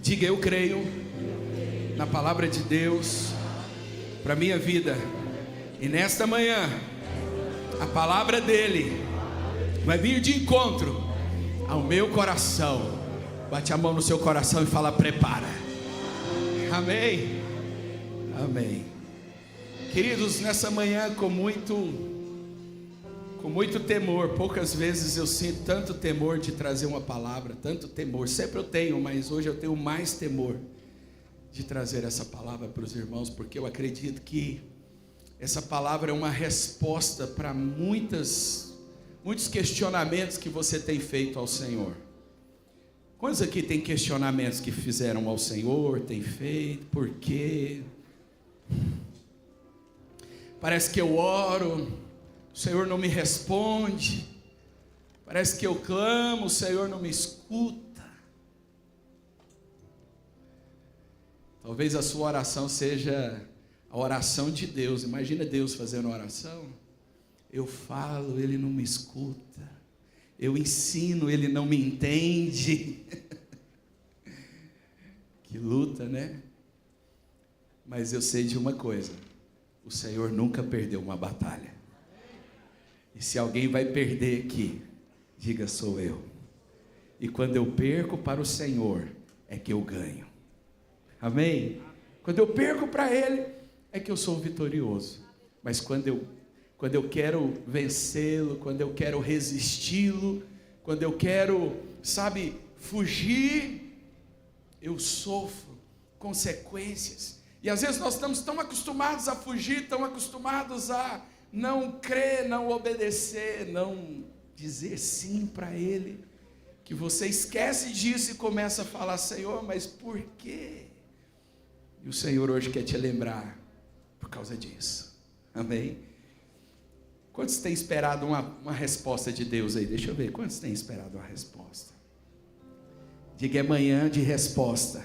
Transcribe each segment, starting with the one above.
Diga: eu creio na palavra de Deus para a minha vida. E nesta manhã, a palavra dele vai vir de encontro ao meu coração. Bate a mão no seu coração e fala: prepara. Amém. Amém. Queridos, nessa manhã com muito temor. Poucas vezes eu sinto tanto temor de trazer uma palavra, tanto temor. Sempre eu tenho, mas hoje eu tenho mais temor de trazer essa palavra para os irmãos, porque eu acredito que essa palavra é uma resposta para muitos questionamentos que você tem feito ao Senhor. Quantos aqui tem questionamentos que fizeram ao Senhor, tem feito, por quê? Parece que eu oro, o Senhor não me responde. Parece que eu clamo, o Senhor não me escuta. Talvez a sua oração seja a oração de Deus. Imagina Deus fazendo oração. Eu falo, Ele não me escuta. Eu ensino, Ele não me entende. Que luta, né? Mas eu sei de uma coisa: o Senhor nunca perdeu uma batalha. E se alguém vai perder aqui, diga: sou eu. E quando eu perco para o Senhor, é que eu ganho. Amém? Quando eu perco para Ele, é que eu sou vitorioso. Mas quando eu quero vencê-lo, quando eu quero resisti-lo, quando eu quero, fugir, eu sofro consequências. E às vezes nós estamos tão acostumados a fugir, tão acostumados a não crer, não obedecer, não dizer sim para Ele, que você esquece disso e começa a falar: Senhor, mas por quê? E o Senhor hoje quer te lembrar, por causa disso. Amém? Quantos têm esperado uma resposta de Deus aí? Deixa eu ver, quantos têm esperado uma resposta? Diga: é manhã de resposta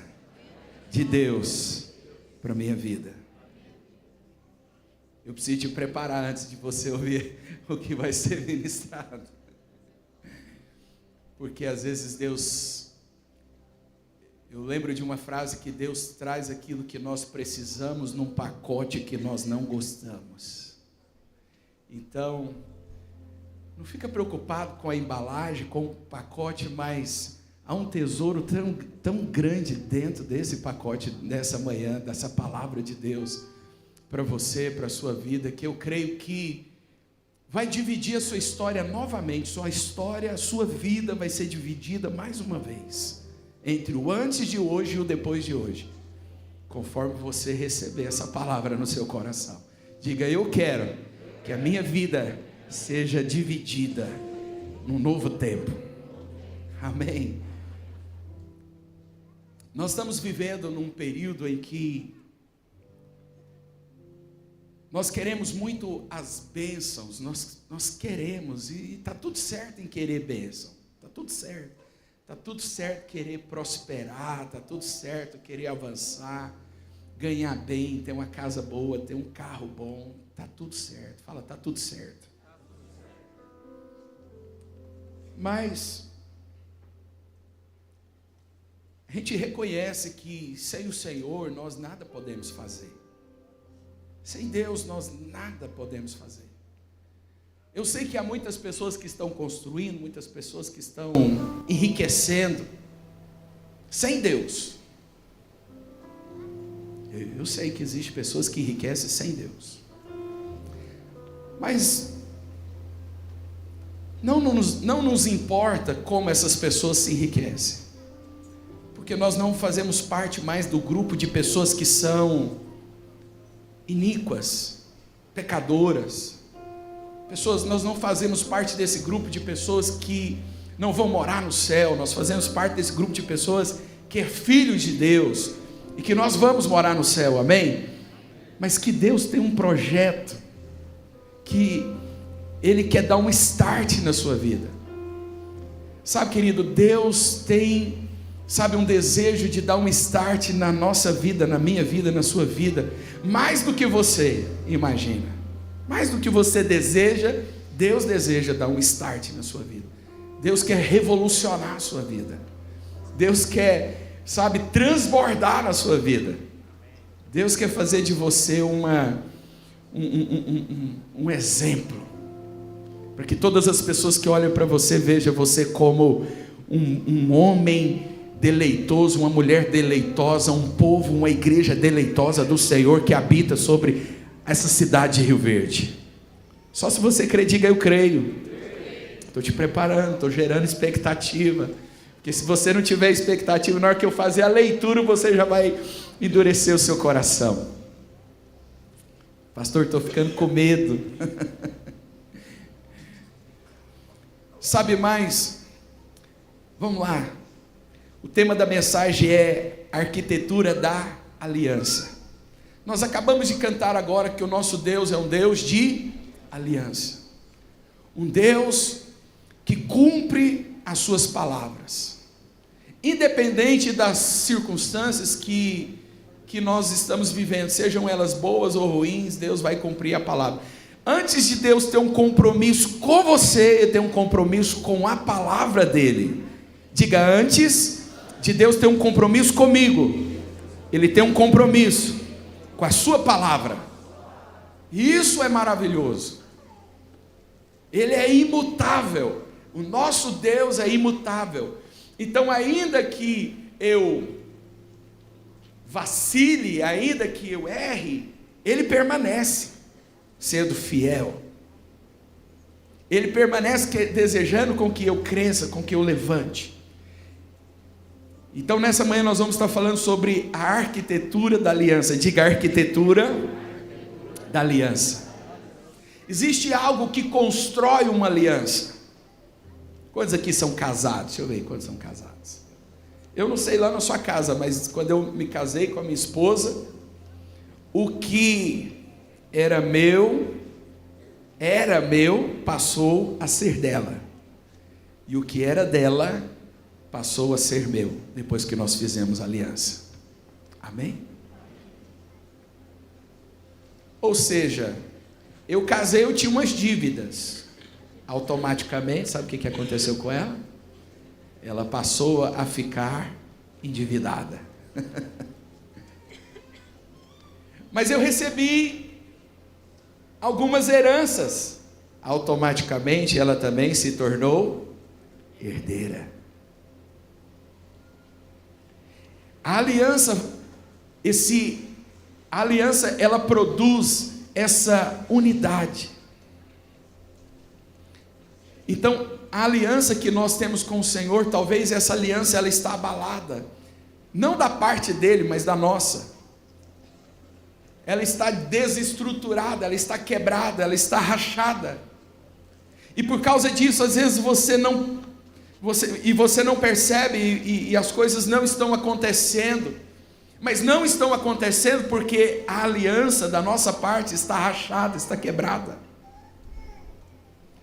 de Deus para a minha vida. Eu preciso te preparar antes de você ouvir o que vai ser ministrado. Porque às vezes Deus... Eu lembro de uma frase que Deus traz aquilo que nós precisamos num pacote que nós não gostamos. Então, não fica preocupado com a embalagem, com o pacote, mas há um tesouro tão grande dentro desse pacote, nessa manhã, dessa palavra de Deus, para você, para a sua vida, que eu creio que vai dividir a sua história novamente. A sua vida vai ser dividida mais uma vez, entre o antes de hoje e o depois de hoje, conforme você receber essa palavra no seu coração. Diga: eu quero que a minha vida seja dividida num novo tempo. Amém. Nós estamos vivendo num período em que nós queremos muito as bênçãos, nós queremos, e está tudo certo em querer bênção, está tudo certo. Está tudo certo querer prosperar, está tudo certo querer avançar, ganhar bem, ter uma casa boa, ter um carro bom, está tudo certo. Fala: está tudo certo. Mas a gente reconhece que sem o Senhor nós nada podemos fazer. Sem Deus nós nada podemos fazer. Eu sei que há muitas pessoas que estão construindo, muitas pessoas que estão enriquecendo sem Deus. Eu sei que existem pessoas que enriquecem sem Deus. Mas não nos importa como essas pessoas se enriquecem. Porque nós não fazemos parte mais do grupo de pessoas que são iníquas, pecadoras. Nós não fazemos parte desse grupo de pessoas que não vão morar no céu. Nós fazemos parte desse grupo de pessoas que é filhos de Deus e que nós vamos morar no céu, amém? Mas que Deus tem um projeto que Ele quer dar um start na sua vida. Sabe, querido, Deus tem, um desejo de dar um start na nossa vida, na minha vida, na sua vida, mais do que você imagina. Mais do que você deseja, Deus deseja dar um start na sua vida. Deus quer revolucionar a sua vida. Deus quer sabe, transbordar na sua vida. Deus quer fazer de você um exemplo, para que todas as pessoas que olham para você vejam você como um homem deleitoso, uma mulher deleitosa, um povo, uma igreja deleitosa do Senhor que habita sobre essa cidade de Rio Verde. Só se você crer, diga eu creio. Estou te preparando, estou gerando expectativa, porque se você não tiver expectativa, na hora que eu fazer a leitura, você já vai endurecer o seu coração. Pastor, estou ficando com medo. Sabe mais? Vamos lá. O tema da mensagem é arquitetura da aliança. Nós acabamos de cantar agora que o nosso Deus é um Deus de aliança. Um Deus que cumpre as suas palavras. Independente das circunstâncias que nós estamos vivendo, sejam elas boas ou ruins, Deus vai cumprir a palavra. Antes de Deus ter um compromisso com você, Ele tem um compromisso com a palavra dEle. Diga, antes de Deus ter um compromisso comigo, Ele tem um compromisso com a sua palavra. E isso é maravilhoso. Ele é imutável. O nosso Deus é imutável. Então, ainda que eu vacile, ainda que eu erre, Ele permanece sendo fiel. Ele permanece desejando com que eu cresça, com que eu levante. Então nessa manhã nós vamos estar falando sobre a arquitetura da aliança. Diga, arquitetura da aliança. Existe algo que constrói uma aliança. Quantos aqui são casados? Deixa eu ver quantos são casados. Eu não sei lá na sua casa, mas quando eu me casei com a minha esposa, o que era meu, passou a ser dela. E o que era dela, passou a ser meu, depois que nós fizemos aliança. Amém? Ou seja, eu casei, eu tinha umas dívidas. Automaticamente, sabe o que aconteceu com ela? Ela passou a ficar endividada. Mas eu recebi algumas heranças. Automaticamente ela também se tornou herdeira. A aliança, ela produz essa unidade. Então, a aliança que nós temos com o Senhor, talvez essa aliança ela está abalada, não da parte dele, mas da nossa. Ela está desestruturada, ela está quebrada, ela está rachada. E por causa disso, às vezes você não percebe e as coisas não estão acontecendo. Mas não estão acontecendo porque a aliança da nossa parte está rachada, está quebrada.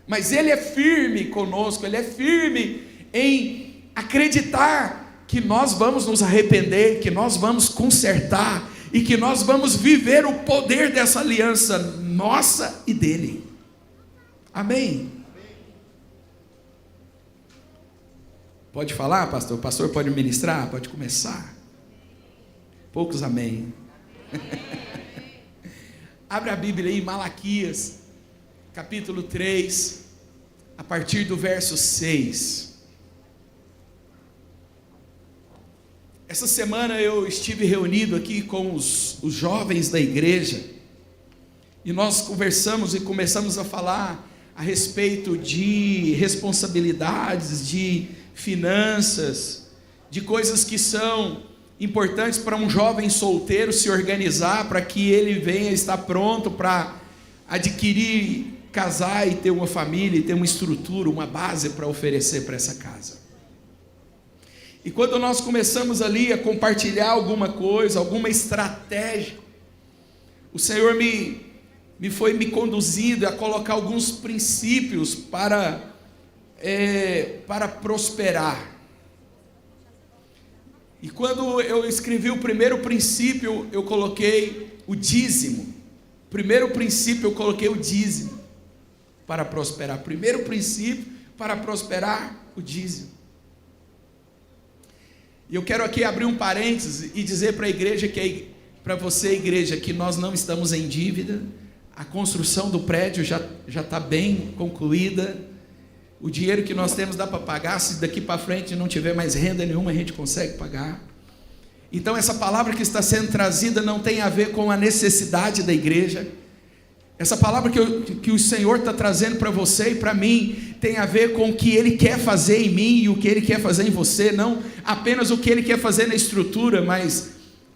Mas Ele é firme conosco, Ele é firme em acreditar que nós vamos nos arrepender, que nós vamos consertar e que nós vamos viver o poder dessa aliança nossa e dele. Amém? Pode falar, pastor? O pastor pode ministrar? Pode começar? Poucos amém. Abre a Bíblia aí, Malaquias, capítulo 3, a partir do verso 6. Essa semana eu estive reunido aqui com os jovens da igreja, e nós conversamos e começamos a falar a respeito de responsabilidades, de finanças, de coisas que são importantes para um jovem solteiro se organizar, para que ele venha estar pronto para adquirir, casar e ter uma família, e ter uma estrutura, uma base para oferecer para essa casa. E quando nós começamos ali a compartilhar alguma coisa, alguma estratégia, o Senhor foi me conduzindo a colocar alguns princípios para prosperar. E quando eu escrevi o primeiro princípio, eu coloquei o dízimo. Primeiro princípio, eu coloquei o dízimo para prosperar. Primeiro princípio para prosperar, o dízimo. E eu quero aqui abrir um parênteses e dizer para a igreja, para você, igreja, que nós não estamos em dívida. A construção do prédio já está bem concluída. O dinheiro que nós temos dá para pagar. Se daqui para frente não tiver mais renda nenhuma, a gente consegue pagar. Então essa palavra que está sendo trazida não tem a ver com a necessidade da igreja. Essa palavra que o Senhor está trazendo para você e para mim tem a ver com o que Ele quer fazer em mim e o que Ele quer fazer em você. Não apenas o que Ele quer fazer na estrutura, mas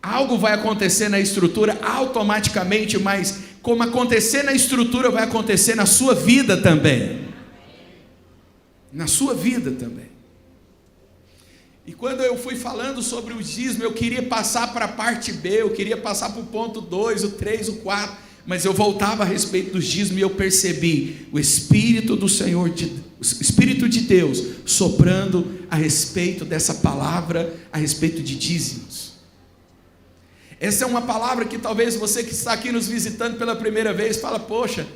algo vai acontecer na estrutura automaticamente, mas como acontecer na estrutura vai acontecer na sua vida também. Na sua vida também. E quando eu fui falando sobre o dízimo, eu queria passar para a parte B, eu queria passar para o ponto 2, o 3, o 4, mas eu voltava a respeito do dízimo e eu percebi o Espírito do Senhor, o Espírito de Deus soprando a respeito dessa palavra, a respeito de dízimos. Essa é uma palavra que talvez você que está aqui nos visitando pela primeira vez fala, poxa,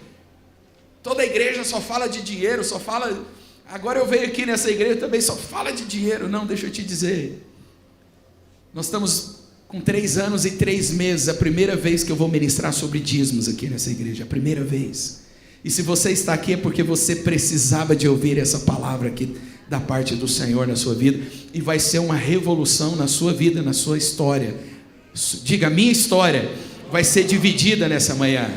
toda a igreja só fala de dinheiro, só fala... Agora eu venho aqui nessa igreja também só fala de dinheiro. Não, deixa eu te dizer, nós estamos com 3 anos e 3 meses, a primeira vez que eu vou ministrar sobre dízimos aqui nessa igreja, a primeira vez. E se você está aqui é porque você precisava de ouvir essa palavra aqui da parte do Senhor na sua vida, e vai ser uma revolução na sua vida, na sua história. Diga, minha história vai ser dividida nessa manhã.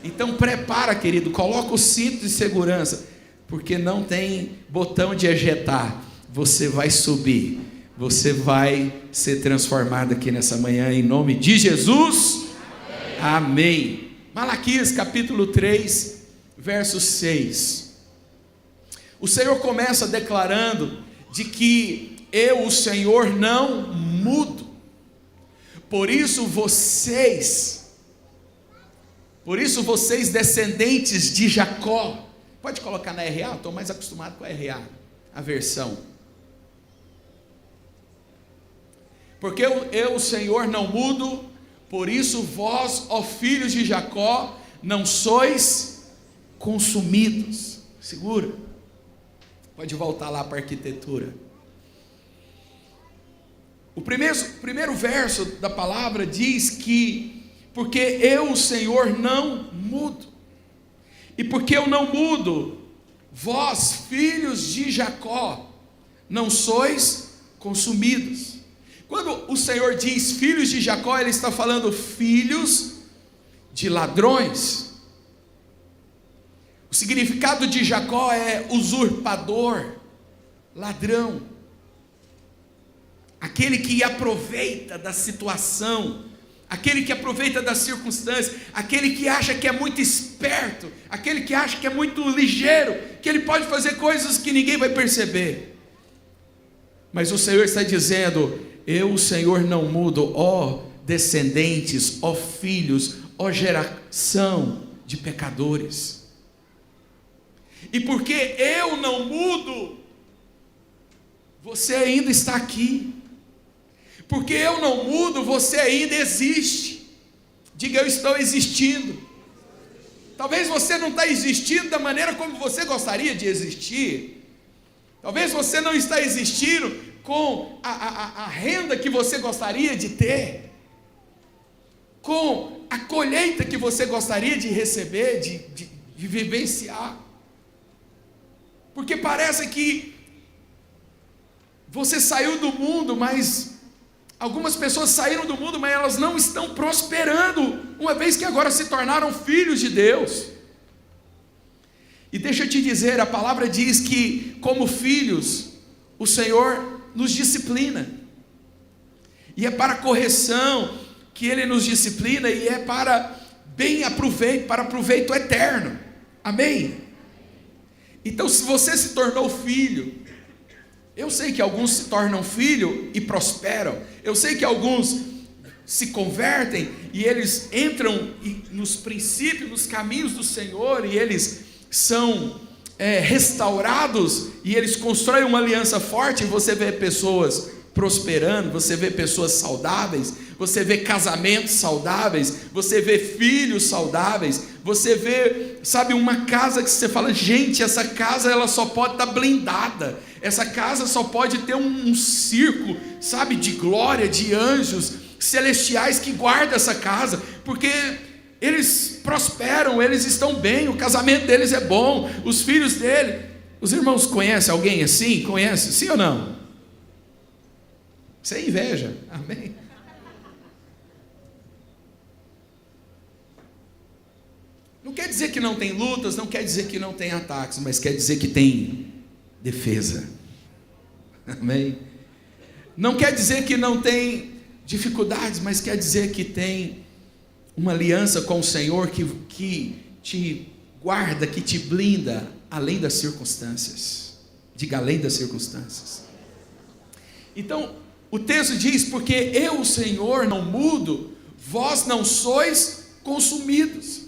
Então prepara, querido, coloca o cinto de segurança, porque não tem botão de ejetar, você vai subir, você vai ser transformado aqui nessa manhã, em nome de Jesus, amém. Malaquias capítulo 3, verso 6, o Senhor começa declarando de que eu, o Senhor, não mudo, por isso vocês descendentes de Jacó, pode colocar na RA, estou mais acostumado com a RA, a versão. Porque eu, o Senhor, não mudo, por isso vós, ó filhos de Jacó, não sois consumidos. Segura. Pode voltar lá para a arquitetura. O primeiro verso da palavra diz que, porque eu, o Senhor, não mudo. E porque eu não mudo, vós, filhos de Jacó, não sois consumidos. Quando o Senhor diz filhos de Jacó, Ele está falando filhos de ladrões. O significado de Jacó é usurpador, ladrão, aquele que aproveita da situação, aquele que aproveita das circunstâncias, aquele que acha que é muito esperto, aquele que acha que é muito ligeiro, que ele pode fazer coisas que ninguém vai perceber. Mas o Senhor está dizendo, eu, o Senhor, não mudo, ó descendentes, ó filhos, ó geração de pecadores. E porque eu não mudo, você ainda está aqui. Porque eu não mudo, você ainda existe. Diga, eu estou existindo. Talvez você não está existindo da maneira como você gostaria de existir. Talvez você não está existindo com a renda que você gostaria de ter, com a colheita que você gostaria de receber, de vivenciar. Porque parece que você saiu do mundo, mas algumas pessoas saíram do mundo, mas elas não estão prosperando, uma vez que agora se tornaram filhos de Deus. E deixa eu te dizer, a palavra diz que, como filhos, o Senhor nos disciplina. E é para correção que Ele nos disciplina, e é para proveito eterno. Amém? Então, se você se tornou filho, eu sei que alguns se tornam filho e prosperam. Eu sei que alguns se convertem e eles entram nos princípios, nos caminhos do Senhor, e eles são restaurados, e eles constroem uma aliança forte, e você vê pessoas prosperando, você vê pessoas saudáveis, você vê casamentos saudáveis, você vê filhos saudáveis, você vê, sabe, uma casa que você fala, gente, essa casa ela só pode estar blindada, essa casa só pode ter um círculo, sabe, de glória, de anjos celestiais que guardam essa casa, porque eles prosperam, eles estão bem, o casamento deles é bom, os filhos dele. Os irmãos conhecem alguém assim? Conhecem? Sim ou não? Isso é inveja, amém? Não quer dizer que não tem lutas, não quer dizer que não tem ataques, mas quer dizer que tem defesa, amém? Não quer dizer que não tem dificuldades, mas quer dizer que tem uma aliança com o Senhor que te guarda, que te blinda, além das circunstâncias. Diga, além das circunstâncias. Então, o texto diz, porque eu, o Senhor, não mudo, vós não sois consumidos.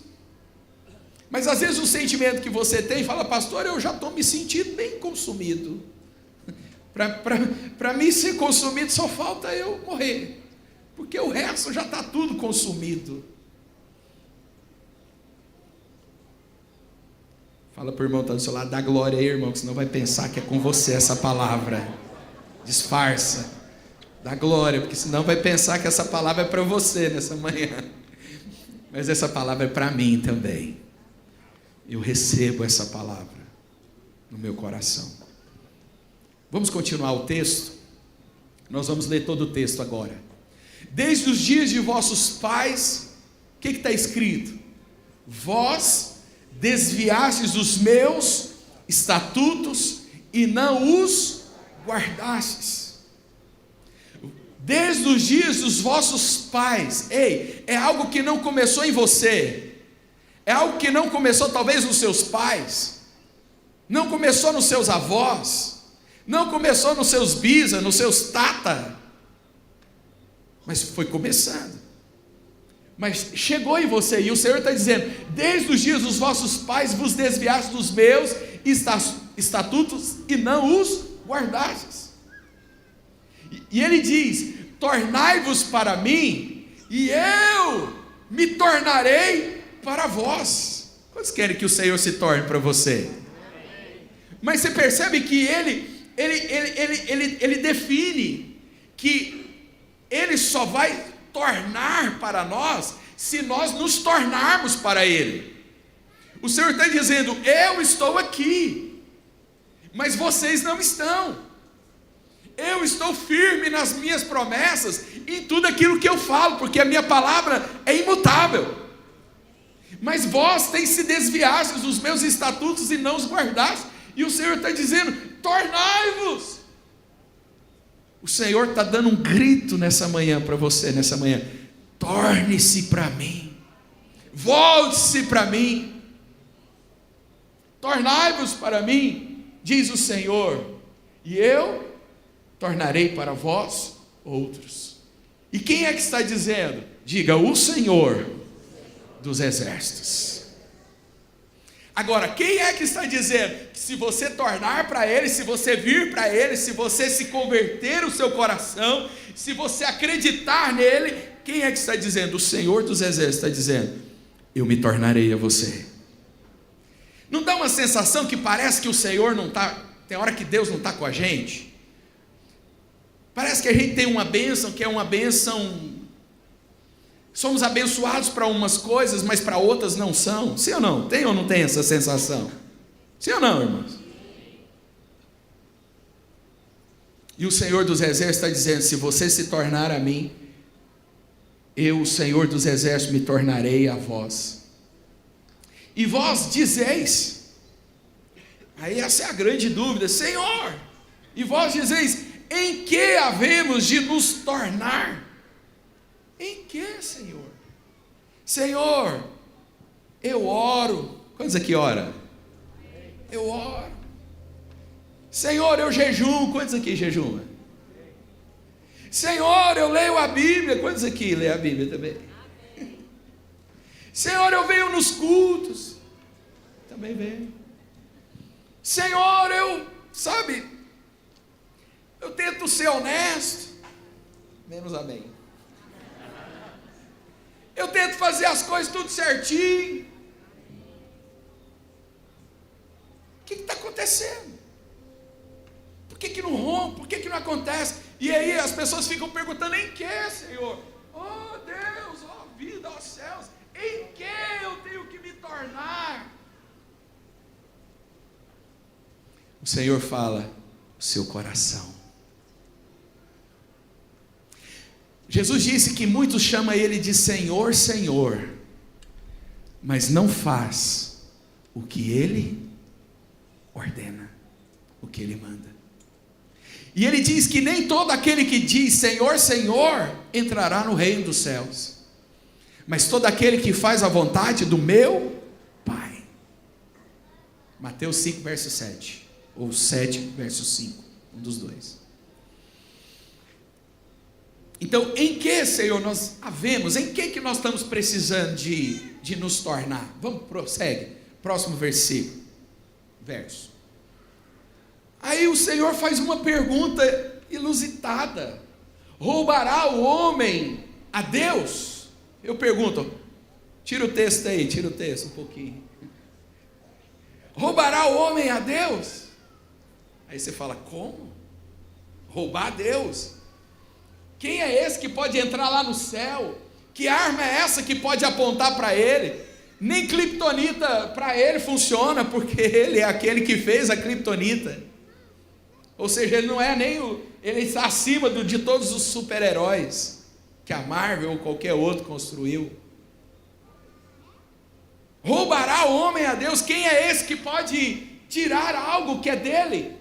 Mas às vezes o sentimento que você tem, fala, pastor, eu já estou me sentindo bem consumido. Para mim ser consumido só falta eu morrer, porque o resto já está tudo consumido. Fala para o irmão que está do seu lado, dá glória aí, irmão, que senão vai pensar que é com você essa palavra. Disfarça, dá glória, porque senão vai pensar que essa palavra é para você nessa manhã. Mas essa palavra é para mim também. Eu recebo essa palavra no meu coração. Vamos continuar o texto? Nós vamos ler todo o texto agora. Desde os dias de vossos pais, o que está escrito? Vós desviastes os meus estatutos e não os guardastes. Desde os dias dos vossos pais. Ei, é algo que não começou em você, é algo que não começou talvez nos seus pais, não começou nos seus avós, não começou nos seus bisa, nos seus tata, mas foi começando. Mas chegou em você, e o Senhor está dizendo, desde os dias dos vossos pais vos desviaste dos meus estatutos e não os guardastes. E ele diz, tornai-vos para mim, e eu me tornarei para vós. Quantos querem que o Senhor se torne para você? Mas você percebe que ele define que ele só vai tornar para nós se nós nos tornarmos para ele. O Senhor está dizendo, eu estou aqui, mas vocês não estão. Eu estou firme nas minhas promessas, em tudo aquilo que eu falo, porque a minha palavra é imutável. Mas vós têm se desviado dos meus estatutos e não os guardaste. E o Senhor está dizendo, tornai-vos. O Senhor está dando um grito nessa manhã para você, nessa manhã. Torne-se para mim. Volte-se para mim. Tornai-vos para mim, diz o Senhor, e eu tornarei para vós outros. E quem é que está dizendo? Diga, o Senhor dos exércitos. Agora, quem é que está dizendo que se você tornar para Ele, se você vir para Ele, se você se converter o seu coração, se você acreditar nele, quem é que está dizendo? O Senhor dos exércitos está dizendo, eu me tornarei a você. Não dá uma sensação que parece que o Senhor não está, tem hora que Deus não está com a gente? Parece que a gente tem uma bênção, que é uma bênção, somos abençoados para umas coisas, mas para outras não são. Sim ou não? Tem ou não tem essa sensação? Sim ou não, irmãos? E o Senhor dos exércitos está dizendo, se você se tornar a mim, eu, o Senhor dos exércitos, me tornarei a vós. E vós dizeis, aí essa é a grande dúvida, Senhor, e vós dizeis, em que havemos de nos tornar? Em que, Senhor? Senhor, eu oro. Quantos aqui ora? Eu oro. Senhor, eu jejuo. Quantos aqui jejuam? Senhor, eu leio a Bíblia. Quantos aqui lê a Bíblia também? Senhor, eu venho nos cultos. Também venho. Senhor, eu tento ser honesto. Menos amém. Eu tento fazer as coisas tudo certinho. que está acontecendo? Por que não rompe? Por que não acontece? E aí as pessoas ficam perguntando: em que, Senhor? Oh Deus, oh vida, oh céus, em que eu tenho que me tornar? O Senhor fala: o seu coração. Jesus disse que muitos chamam Ele de Senhor, Senhor, mas não faz o que Ele ordena, o que Ele manda. E Ele diz que nem todo aquele que diz Senhor, Senhor, entrará no reino dos céus, mas todo aquele que faz a vontade do meu Pai. Mateus 5, verso 7, ou 7, verso 5, um dos dois. Então, em que, Senhor, nós havemos, em que nós estamos precisando de nos tornar? Vamos, prossegue, próximo versículo, verso. Aí o Senhor faz uma pergunta inusitada: roubará o homem a Deus? Eu pergunto, tira o texto aí, tira o texto um pouquinho. Roubará o homem a Deus? Aí você fala: como? Roubar a Deus? Quem é esse que pode entrar lá no céu? Que arma é essa que pode apontar para ele? Nem criptonita para ele funciona, porque ele é aquele que fez a criptonita. Ou seja, ele não é nem ele está acima de todos os super-heróis que a Marvel ou qualquer outro construiu. Roubará o homem a Deus? Quem é esse que pode tirar algo que é dele?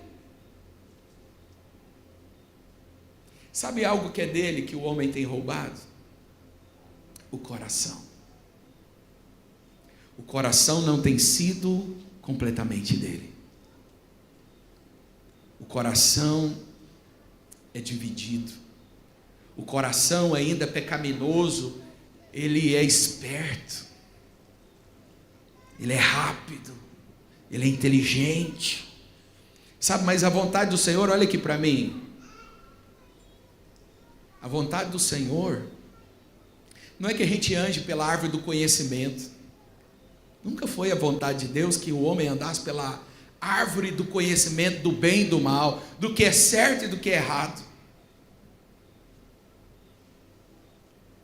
Sabe algo que é dele que o homem tem roubado? O coração. O coração não tem sido completamente dele. O coração é dividido. O coração ainda é pecaminoso. Ele é esperto. Ele é rápido. Ele é inteligente. Sabe, mas a vontade do Senhor, olha aqui para mim. A vontade do Senhor não é que a gente ande pela árvore do conhecimento. Nunca foi a vontade de Deus que o homem andasse pela árvore do conhecimento do bem e do mal, do que é certo e do que é errado.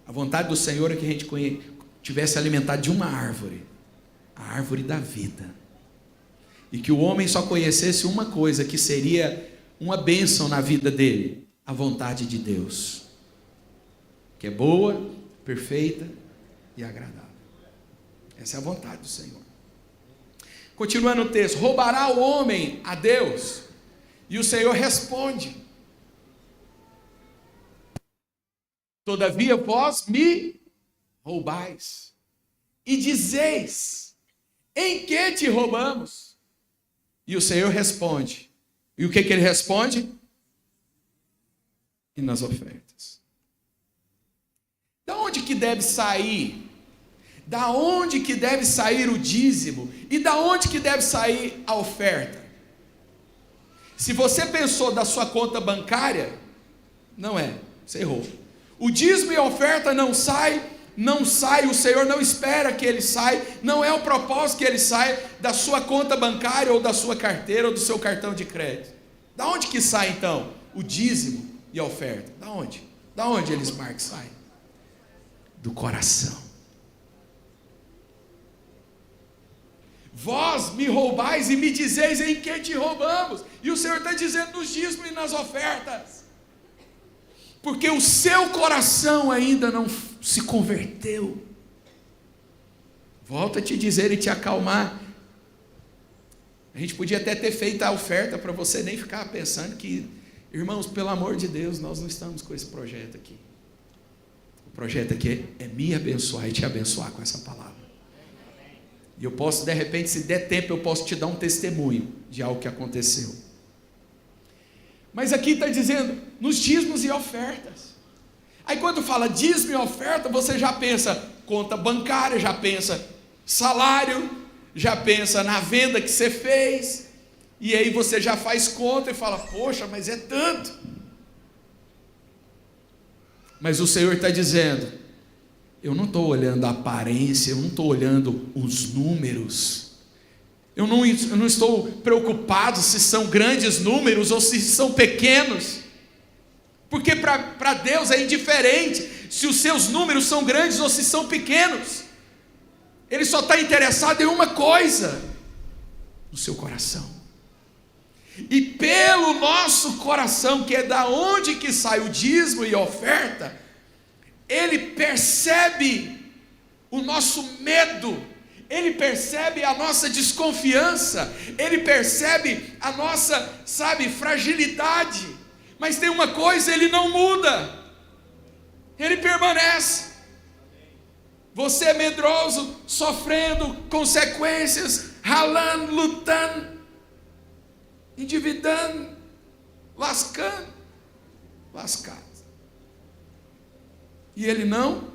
A vontade do Senhor é que a gente tivesse alimentado de uma árvore, a árvore da vida, e que o homem só conhecesse uma coisa, que seria uma bênção na vida dele: a vontade de Deus, que é boa, perfeita e agradável. Essa é a vontade do Senhor. Continuando o texto: roubará o homem a Deus? E o Senhor responde: todavia vós me roubais, e dizeis: em que te roubamos? E o Senhor responde. E o que ele responde? E nas ofertas. Da onde que deve sair? Da onde que deve sair o dízimo? E da onde que deve sair a oferta? Se você pensou da sua conta bancária, não é, você errou. O dízimo e a oferta não sai, o Senhor não espera que ele saia, não é o propósito que ele saia da sua conta bancária ou da sua carteira ou do seu cartão de crédito. Da onde que sai então o dízimo e a oferta? Da onde? Da onde eles marcam que sai? Do coração. Vós me roubais e me dizeis: em que te roubamos? E o Senhor está dizendo nos dízimos e nas ofertas, porque o seu coração ainda não se converteu. Volto a te dizer e te acalmar. A gente podia até ter feito a oferta para você nem ficar pensando que, irmãos, pelo amor de Deus, nós não estamos com esse projeto aqui. O projeto aqui é me abençoar e te abençoar com essa palavra. E eu posso, de repente, se der tempo, eu posso te dar um testemunho de algo que aconteceu. Mas aqui está dizendo, nos dízimos e ofertas. Aí quando fala dízimo e oferta, você já pensa conta bancária, já pensa salário, já pensa na venda que você fez, e aí você já faz conta e fala: poxa, mas é tanto. Mas o Senhor está dizendo: eu não estou olhando a aparência, eu não estou olhando os números, Eu não estou preocupado se são grandes números ou se são pequenos, porque para Deus é indiferente se os seus números são grandes ou se são pequenos. Ele só está interessado em uma coisa: no seu coração. E pelo nosso coração, que é da onde que sai o dízimo e a oferta, Ele percebe o nosso medo, Ele percebe a nossa desconfiança, Ele percebe a nossa, fragilidade. Mas tem uma coisa: Ele não muda, Ele permanece. Você é medroso, sofrendo consequências, ralando, lutando, endividando, lascado. E Ele não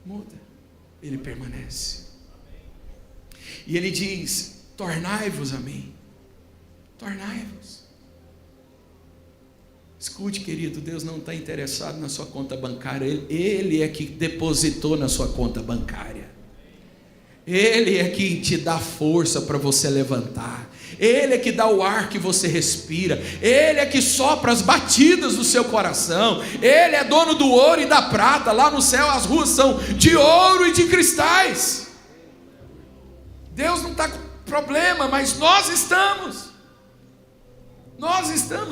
muda, Ele permanece. E Ele diz: tornai-vos a mim, tornai-vos. Escute, querido, Deus não está interessado na sua conta bancária, Ele é que depositou na sua conta bancária, Ele é que te dá força para você levantar, Ele é que dá o ar que você respira, Ele é que sopra as batidas do seu coração, Ele é dono do ouro e da prata. Lá no céu as ruas são de ouro e de cristais. Deus não está com problema, mas nós estamos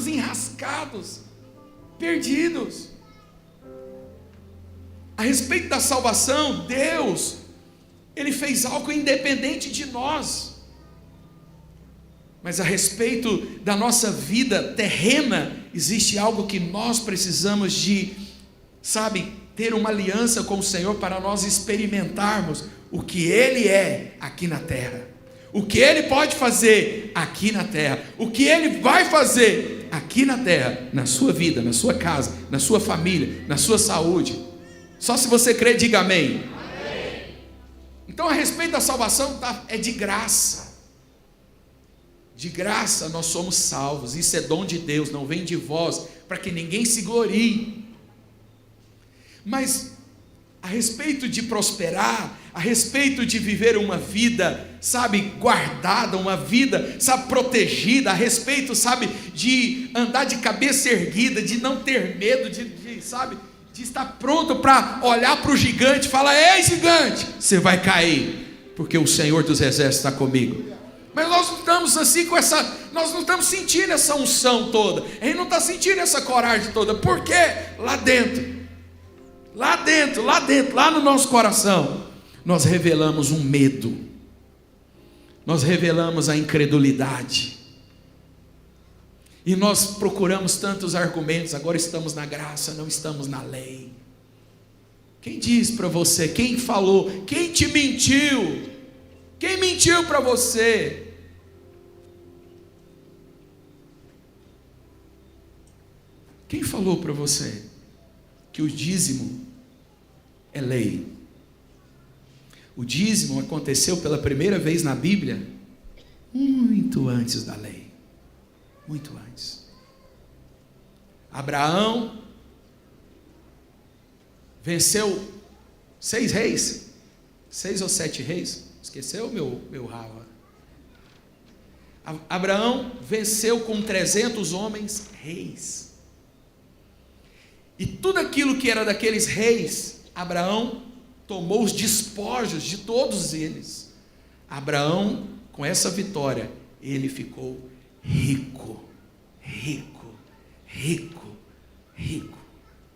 enrascados, perdidos. A respeito da salvação, Deus, Ele fez algo independente de nós. Mas a respeito da nossa vida terrena, existe algo que nós precisamos de, ter uma aliança com o Senhor para nós experimentarmos o que Ele é aqui na terra, o que Ele pode fazer aqui na terra, o que Ele vai fazer aqui na terra, na sua vida, na sua casa, na sua família, na sua saúde. Só se você crê, diga amém. Amém. Então, a respeito da salvação, é de graça. De graça nós somos salvos. Isso é dom de Deus, não vem de vós, para que ninguém se glorie. Mas a respeito de prosperar, a respeito de viver uma vida, guardada, uma vida, protegida, a respeito, de andar de cabeça erguida, de não ter medo, de estar pronto para olhar para o gigante e falar: ei, gigante, você vai cair, porque o Senhor dos Exércitos está comigo. Mas nós não estamos assim nós não estamos sentindo essa unção toda, a gente não está sentindo essa coragem toda. Por quê? Lá dentro, lá no nosso coração, nós revelamos um medo, nós revelamos a incredulidade, e nós procuramos tantos argumentos. Agora estamos na graça, não estamos na lei. Quem disse para você? Quem falou? Quem te mentiu? Quem mentiu para você? Quem falou para você que o dízimo é lei? O dízimo aconteceu pela primeira vez na Bíblia muito antes da lei, muito antes. Abraão venceu 6 reis, 6 ou 7 reis, esqueceu meu Rava? Abraão venceu com 300 homens reis, e tudo aquilo que era daqueles reis, Abraão tomou os despojos de todos eles. Abraão, com essa vitória, ele ficou rico,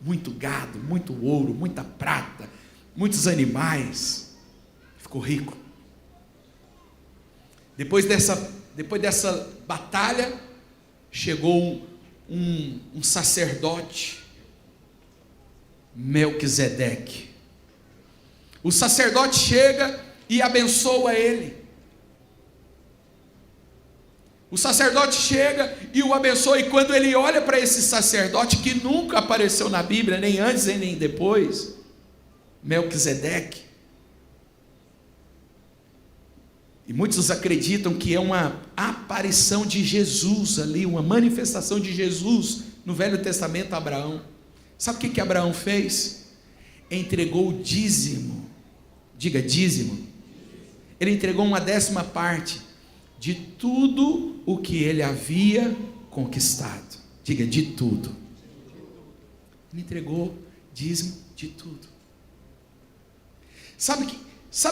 muito gado, muito ouro, muita prata, muitos animais, ficou rico. Depois dessa batalha, chegou um sacerdote, Melquisedeque. O sacerdote chega e abençoa ele. O sacerdote chega e o abençoa, e quando ele olha para esse sacerdote, que nunca apareceu na Bíblia, nem antes nem depois, Melquisedeque, e muitos acreditam que é uma aparição de Jesus ali, uma manifestação de Jesus no Velho Testamento a Abraão. Sabe o que Abraão fez? Entregou o dízimo. Diga dízimo. Ele entregou uma 10ª parte de tudo o que ele havia conquistado. Diga, de tudo. Ele entregou dízimo de tudo. Sabe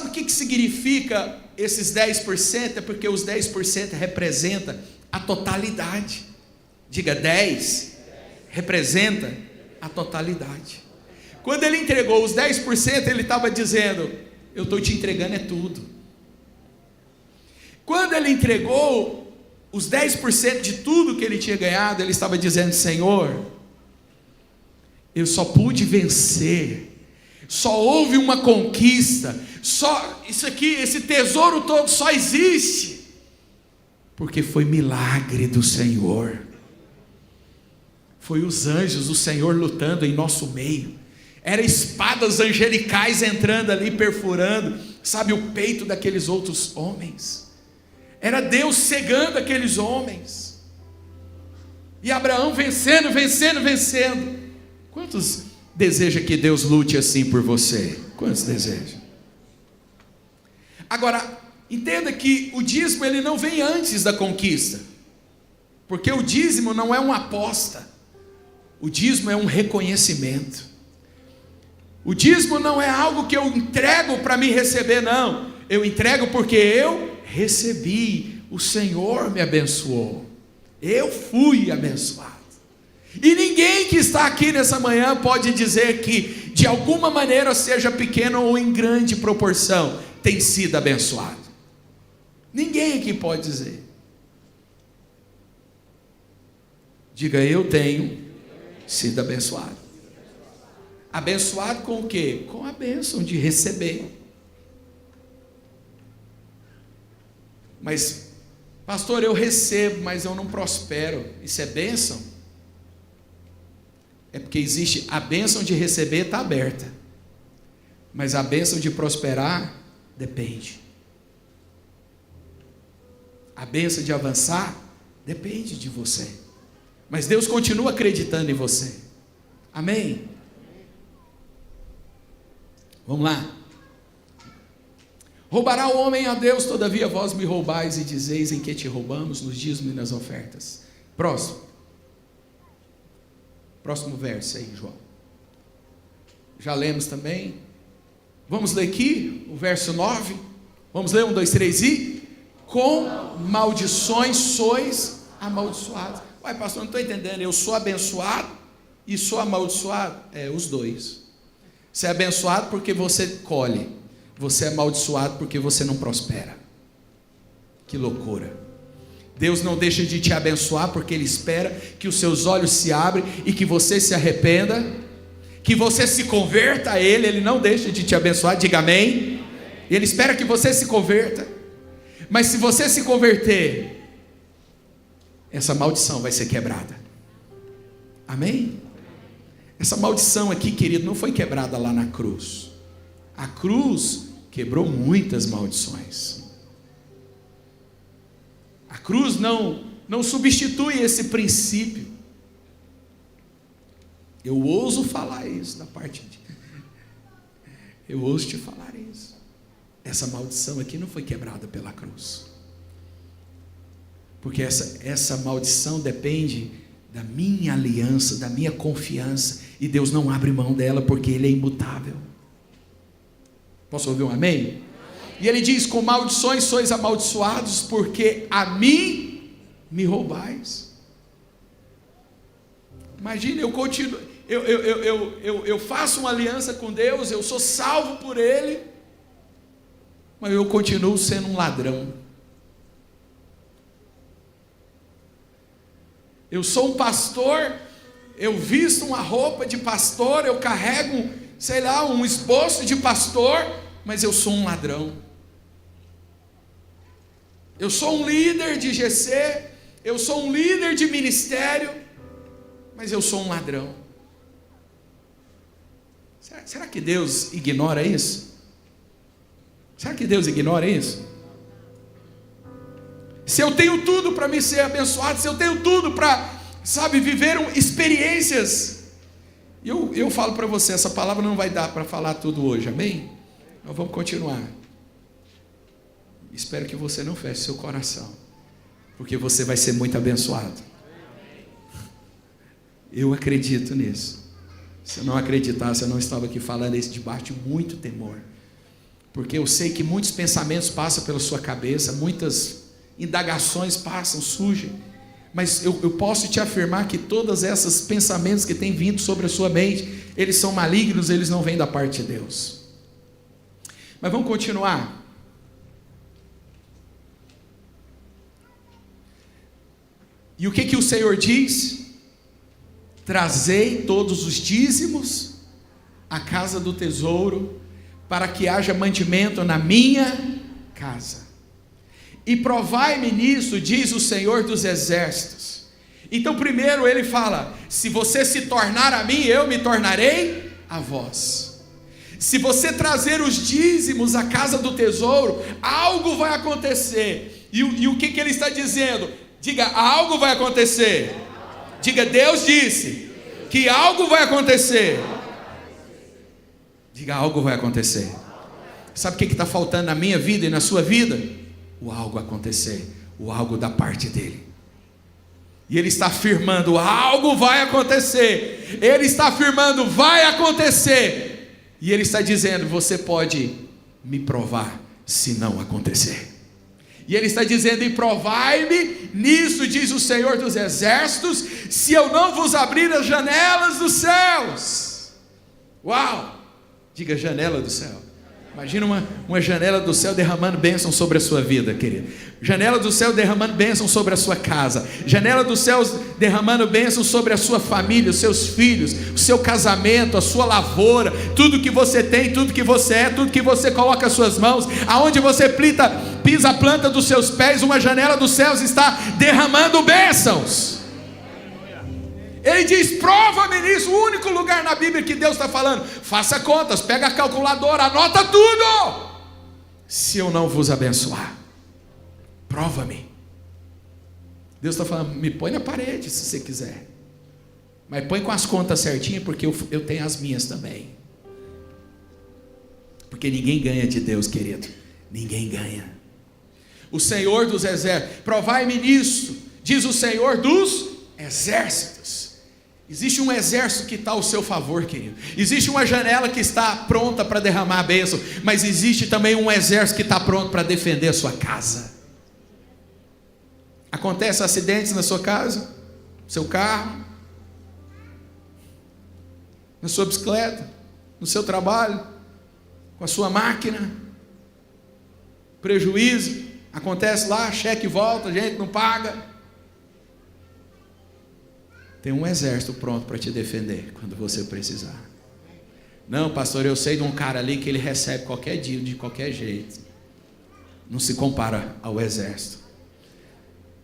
o que significa esses 10%? É porque os 10% representa a totalidade. Diga, 10 representa a totalidade. Quando ele entregou os 10%, ele estava dizendo, eu estou te entregando é tudo. Quando ele entregou os 10% de tudo que ele tinha ganhado, ele estava dizendo, Senhor, eu só pude vencer, só houve uma conquista, só isso aqui, esse tesouro todo só existe porque foi milagre do Senhor, foi os anjos do Senhor lutando em nosso meio, era espadas angelicais entrando ali, perfurando, sabe, o peito daqueles outros homens, era Deus cegando aqueles homens, e Abraão vencendo. Quantos desejam que Deus lute assim por você? Quantos desejam? Agora, entenda que o dízimo ele não vem antes da conquista, porque o dízimo não é uma aposta, o dízimo é um reconhecimento. O dízimo não é algo que eu entrego para me receber, não. Eu entrego porque eu recebi, o Senhor me abençoou, eu fui abençoado. E ninguém que está aqui nessa manhã pode dizer que de alguma maneira, seja pequena ou em grande proporção, tem sido abençoado. Ninguém aqui pode dizer. Diga, eu tenho sido abençoado. Abençoado com o quê? Com a bênção de receber. Mas, pastor, eu recebo, mas eu não prospero. Isso é bênção? É porque existe a bênção de receber, está aberta. Mas a bênção de prosperar, depende. A bênção de avançar, depende de você. Mas Deus continua acreditando em você. Amém? Vamos lá. Roubará o homem a Deus, todavia vós me roubais e dizeis em que te roubamos, nos dízimos e nas ofertas. Próximo verso aí, João. Já lemos também. Vamos ler aqui o verso 9. Vamos ler 1, 2, 3 e... Com maldições sois amaldiçoados. Uai, pastor, não estou entendendo. Eu sou abençoado e sou amaldiçoado? É, os dois. Você é abençoado porque você colhe. Você é amaldiçoado porque você não prospera. Que loucura. Deus não deixa de te abençoar porque Ele espera que os seus olhos se abrem e que você se arrependa, que você se converta a Ele. Ele não deixa de te abençoar, diga amém. Ele espera que você se converta. Mas se você se converter, essa maldição vai ser quebrada. Amém? Essa maldição aqui, querido, não foi quebrada lá na cruz. A cruz quebrou muitas maldições. A cruz não substitui esse princípio. Eu ouso falar isso da parte de... Eu ouso te falar isso. Essa maldição aqui não foi quebrada pela cruz. Porque essa maldição depende da minha aliança, da minha confiança. E Deus não abre mão dela porque Ele é imutável. Posso ouvir um amém? E Ele diz, com maldições sois amaldiçoados, porque a mim me roubais. Imagina, eu continuo, eu faço uma aliança com Deus, eu sou salvo por Ele, mas eu continuo sendo um ladrão. Eu sou um pastor, eu visto uma roupa de pastor, eu carrego, sei lá, um esboço de pastor, mas eu sou um ladrão. Eu sou um líder de GC, eu sou um líder de ministério, mas eu sou um ladrão. Será que Deus ignora isso? Será que Deus ignora isso? Se eu tenho tudo para me ser abençoado, se eu tenho tudo para, sabe, viver experiências, eu falo para você, essa palavra não vai dar para falar tudo hoje, amém? Então vamos continuar. Espero que você não feche seu coração, porque você vai ser muito abençoado. Eu acredito nisso. Se eu não acreditasse, eu não estava aqui falando isso debaixo de muito temor, porque eu sei que muitos pensamentos passam pela sua cabeça, muitas indagações passam, surgem, mas eu posso te afirmar que todos esses pensamentos que têm vindo sobre a sua mente, eles são malignos, eles não vêm da parte de Deus. Mas vamos continuar. E o que o Senhor diz? Trazei todos os dízimos à casa do tesouro, para que haja mantimento na minha casa. E provai-me nisso, diz o Senhor dos exércitos. Então primeiro ele fala: se você se tornar a mim, eu me tornarei a vós. Se você trazer os dízimos à casa do tesouro, algo vai acontecer. E o que ele está dizendo? Diga, algo vai acontecer. Diga, Deus disse que algo vai acontecer. Diga, algo vai acontecer. Sabe o que está faltando na minha vida e na sua vida? O algo acontecer, o algo da parte dele. E ele está afirmando, algo vai acontecer. Ele está afirmando, vai acontecer. E ele está dizendo, você pode me provar se não acontecer. E ele está dizendo, e provai-me nisso, diz o Senhor dos exércitos, se eu não vos abrir as janelas dos céus. Uau! Diga, janela do céu. Imagina uma janela do céu derramando bênção sobre a sua vida, querido. Janela do céu derramando bênção sobre a sua casa. Janela do céu derramando bênção sobre a sua família, os seus filhos, o seu casamento, a sua lavoura, tudo que você tem, tudo que você é, tudo que você coloca as suas mãos, aonde você pisa a planta dos seus pés, uma janela dos céus está derramando bênçãos. Ele diz, prova-me nisso. O único lugar na Bíblia que Deus está falando, faça contas, pega a calculadora, anota tudo. Se eu não vos abençoar, prova-me. Deus está falando, me põe na parede se você quiser, mas põe com as contas certinhas, porque eu tenho as minhas também. Porque ninguém ganha de Deus, querido. Ninguém ganha. O Senhor dos exércitos, provai-me nisso, diz o Senhor dos exércitos. Existe um exército que está ao seu favor, querido. Existe uma janela que está pronta para derramar a bênção, mas existe também um exército que está pronto para defender a sua casa. Acontecem acidentes na sua casa, no seu carro, na sua bicicleta, no seu trabalho, com a sua máquina, prejuízo, acontece lá, cheque volta, a gente não paga. Tem um exército pronto para te defender quando você precisar. Não, pastor, eu sei de um cara ali que ele recebe qualquer dia, de qualquer jeito. Não se compara ao exército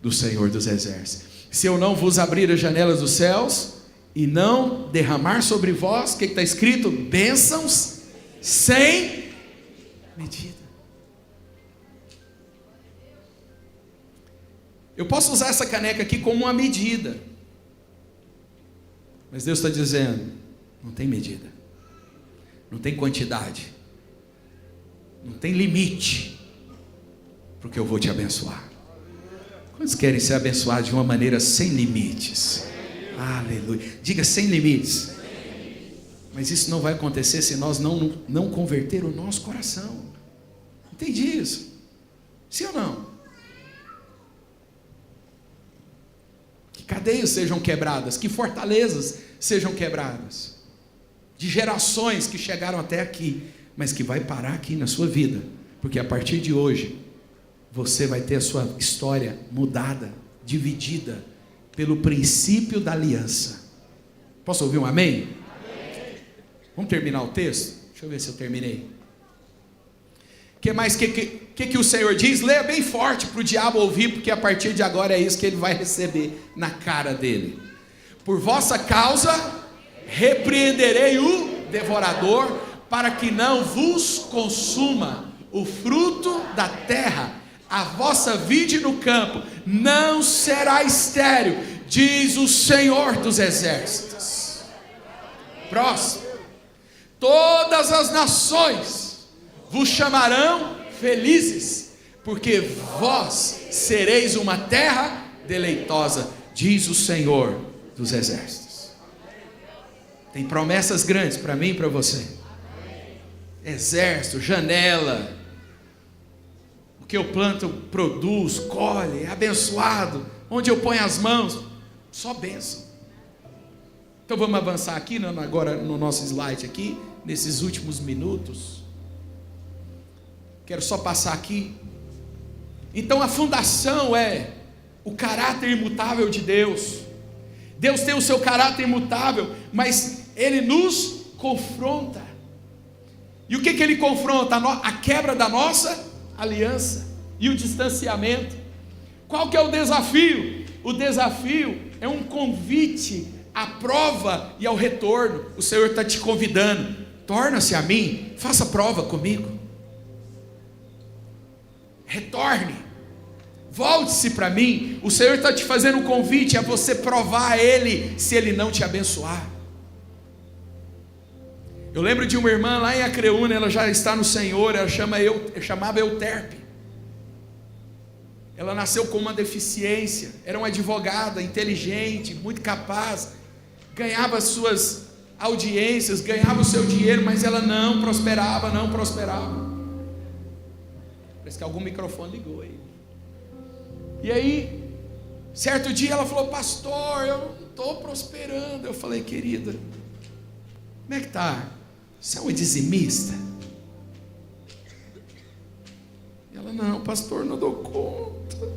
do Senhor dos exércitos. Se eu não vos abrir as janelas dos céus e não derramar sobre vós, o que está escrito? Bênçãos sem medida. Eu posso usar essa caneca aqui como uma medida, mas Deus está dizendo, não tem medida, não tem quantidade, não tem limite, porque eu vou te abençoar. Quantos querem ser abençoados de uma maneira sem limites? Aleluia. Diga, sem limites. Mas isso não vai acontecer se nós não converter o nosso coração. Entendi isso? Sim ou não? Cadeias sejam quebradas, que fortalezas sejam quebradas, de gerações que chegaram até aqui, mas que vai parar aqui na sua vida, porque a partir de hoje, você vai ter a sua história mudada, dividida, pelo princípio da aliança. Posso ouvir um amém? Amém. Vamos terminar o texto? Deixa eu ver se eu terminei. Que mais que o Senhor diz? Leia bem forte para o diabo ouvir, porque a partir de agora é isso que ele vai receber na cara dele. Por vossa causa repreenderei o devorador, para que não vos consuma o fruto da terra, a vossa vide no campo não será estéril, diz o Senhor dos exércitos. Próximo. Todas as nações vos chamarão felizes, porque vós sereis uma terra deleitosa, diz o Senhor dos Exércitos. Tem promessas grandes para mim e para você. Exército, janela, o que eu planto produz, colhe, é abençoado. Onde eu ponho as mãos, só bênção. Então vamos avançar aqui, agora no nosso slide aqui, nesses últimos minutos. Quero só passar aqui. Então a fundação é o caráter imutável de Deus. Deus tem o seu caráter imutável, mas Ele nos confronta. E o que Ele confronta? A quebra da nossa aliança e o distanciamento. Qual que é o desafio? O desafio é um convite à prova e ao retorno. O Senhor está te convidando, torna-se a mim, faça prova comigo, retorne, volte-se para mim. O Senhor está te fazendo um convite a você provar a Ele, se Ele não te abençoar. Eu lembro de uma irmã lá em Acreúna, ela já está no Senhor, ela chamava Euterpe. Ela nasceu com uma deficiência, era uma advogada inteligente, muito capaz, ganhava suas audiências, ganhava o seu dinheiro, mas ela não prosperava. Parece que algum microfone ligou aí. E aí, certo dia ela falou: pastor, eu não estou prosperando. Eu falei: querida, como é que está? Você é uma dizimista? E ela: não, pastor, não dou conta,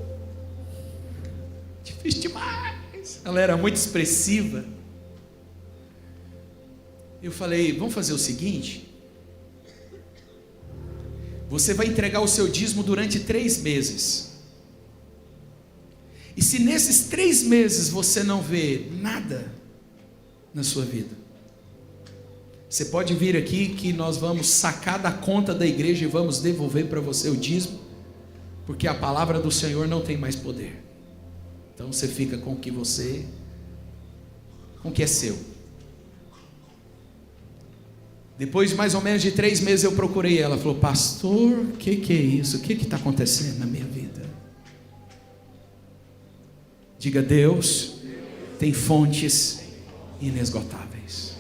difícil demais. Ela era muito expressiva. Eu falei: vamos fazer o seguinte, você vai entregar o seu dízimo durante 3 meses, e se nesses 3 meses você não vê nada na sua vida, você pode vir aqui que nós vamos sacar da conta da igreja e vamos devolver para você o dízimo, porque a palavra do Senhor não tem mais poder. Então você fica com o que é seu. Depois de mais ou menos de 3 meses eu procurei ela. Falou: pastor, o que é isso? O que está acontecendo na minha vida? Diga: Deus tem fontes inesgotáveis.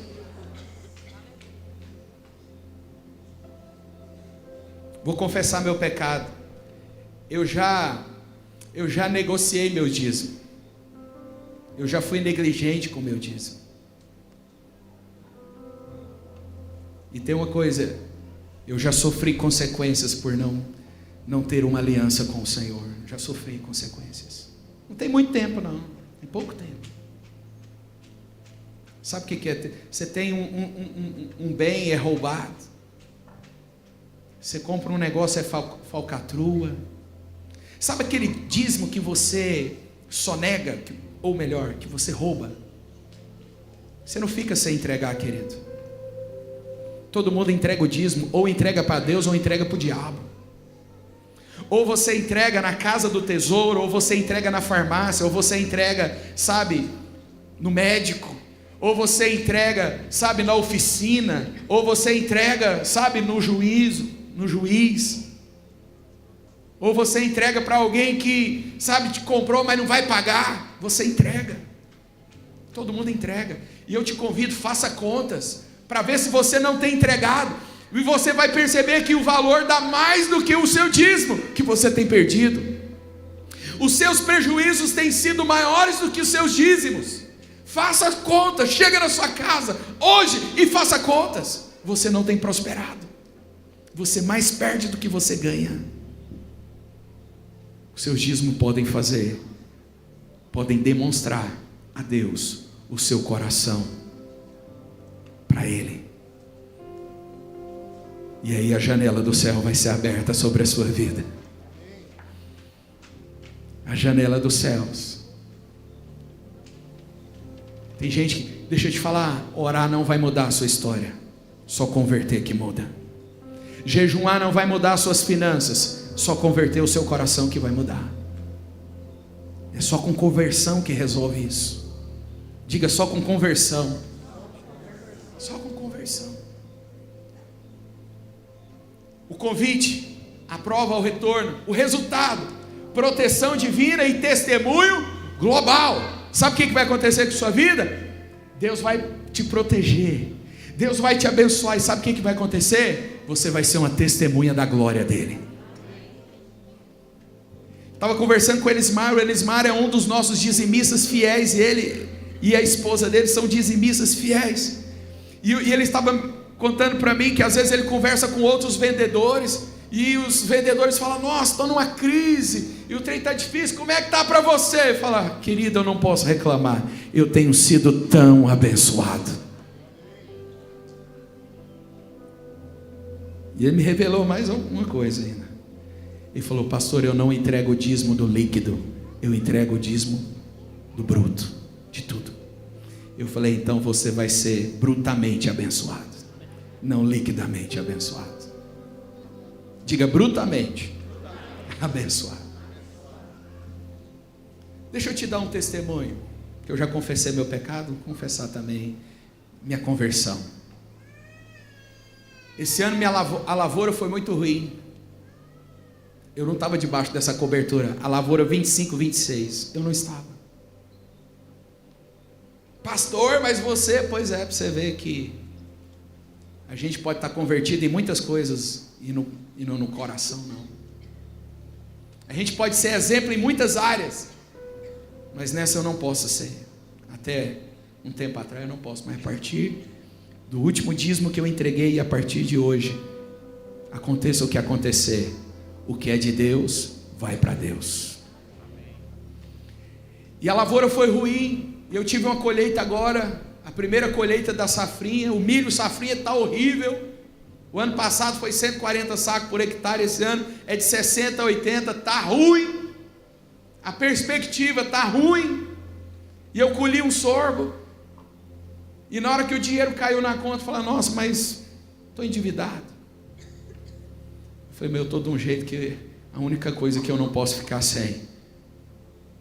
Vou confessar meu pecado. Eu já negociei meu dízimo. Eu já fui negligente com meu dízimo. E tem uma coisa, eu já sofri consequências por não ter uma aliança com o Senhor. Já sofri consequências. Não tem muito tempo não, tem pouco tempo. Sabe o que é? Você tem um bem, é roubado. Você compra um negócio, é falcatrua. Sabe aquele dízimo que você sonega, ou melhor, que você rouba? Você não fica sem entregar, querido. Todo mundo entrega o dízimo, ou entrega para Deus, ou entrega para o diabo. Ou você entrega na casa do tesouro, ou você entrega na farmácia, ou você entrega, sabe, no médico, ou você entrega, sabe, na oficina, ou você entrega, sabe, no juiz, ou você entrega para alguém que, sabe, te comprou, mas não vai pagar. Você entrega. Todo mundo entrega. E eu te convido, faça contas, para ver se você não tem entregado, e você vai perceber que o valor dá mais do que o seu dízimo que você tem perdido. Os seus prejuízos têm sido maiores do que os seus dízimos. Faça contas, chega na sua casa hoje e faça contas. Você não tem prosperado, você mais perde do que você ganha. Os seus dízimos podem demonstrar a Deus o seu coração para Ele. E aí a janela do céu vai ser aberta sobre a sua vida. A janela dos céus. Tem gente que, deixa eu te falar, orar não vai mudar a sua história, só converter que muda. Jejuar não vai mudar as suas finanças, só converter o seu coração que vai mudar. É só com conversão que resolve isso. Diga: só com conversão. Só com conversão. O convite A prova ao retorno, o resultado, proteção divina e testemunho global. Sabe o que vai acontecer com a sua vida? Deus vai te proteger, Deus vai te abençoar. E sabe o que vai acontecer? Você vai ser uma testemunha da glória dele. Estava conversando com o Elismar. O Elismar é um dos nossos dizimistas fiéis, e ele e a esposa dele são dizimistas fiéis. E ele estava contando para mim que às vezes ele conversa com outros vendedores, e os vendedores falam: nossa, estou numa crise, e o trem está difícil, como é que está para você? Fala: querido, eu não posso reclamar, eu tenho sido tão abençoado. E ele me revelou mais uma coisa ainda. Ele falou: pastor, eu não entrego o dízimo do líquido, eu entrego o dízimo do bruto, de tudo. Eu falei: então você vai ser brutamente abençoado, não liquidamente abençoado. Diga: brutamente abençoado. Deixa eu te dar um testemunho, que eu já confessei meu pecado, vou confessar também minha conversão. Esse ano a lavoura foi muito ruim. Eu não estava debaixo dessa cobertura. A lavoura 25, 26, eu não estava. Pastor, mas você... Pois é, para você ver que a gente pode estar convertido em muitas coisas e não no coração, não. A gente pode ser exemplo em muitas áreas, mas nessa eu não posso ser. Até um tempo atrás eu não posso, mas a partir do último dízimo que eu entreguei, e a partir de hoje, aconteça o que acontecer, o que é de Deus vai para Deus. E a lavoura foi ruim. Eu tive uma colheita agora, a primeira colheita da safrinha. O milho safrinha está horrível. O ano passado foi 140 sacos por hectare, esse ano é de 60 a 80, está ruim. A perspectiva está ruim. E eu colhi um sorgo, e na hora que o dinheiro caiu na conta, eu falei: nossa, mas estou endividado. Eu falei: eu estou de um jeito que a única coisa que eu não posso ficar sem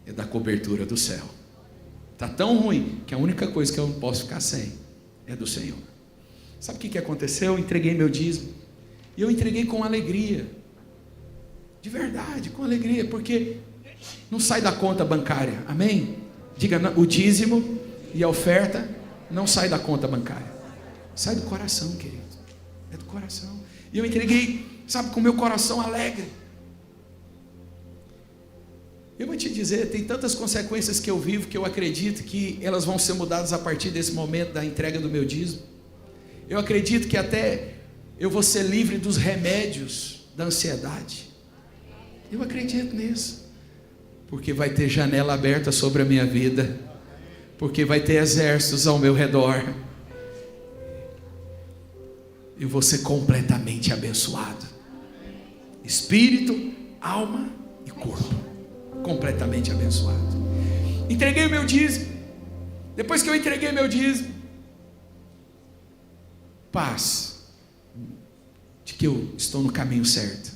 é da cobertura do céu. Está tão ruim que a única coisa que eu não posso ficar sem é do Senhor. Sabe o que aconteceu? Eu entreguei meu dízimo, e eu entreguei com alegria, de verdade, com alegria, porque não sai da conta bancária, amém? Diga: o dízimo e a oferta não sai da conta bancária, sai do coração, querido, é do coração. E eu entreguei, sabe, com o meu coração alegre. Eu vou te dizer, tem tantas consequências que eu vivo, que eu acredito que elas vão ser mudadas a partir desse momento da entrega do meu dízimo. Eu acredito que até eu vou ser livre dos remédios da ansiedade. Eu acredito nisso, porque vai ter janela aberta sobre a minha vida, porque vai ter exércitos ao meu redor. Eu vou ser completamente abençoado, espírito, alma e corpo, completamente abençoado. Entreguei o meu dízimo. Depois que eu entreguei meu dízimo, paz, de que eu estou no caminho certo.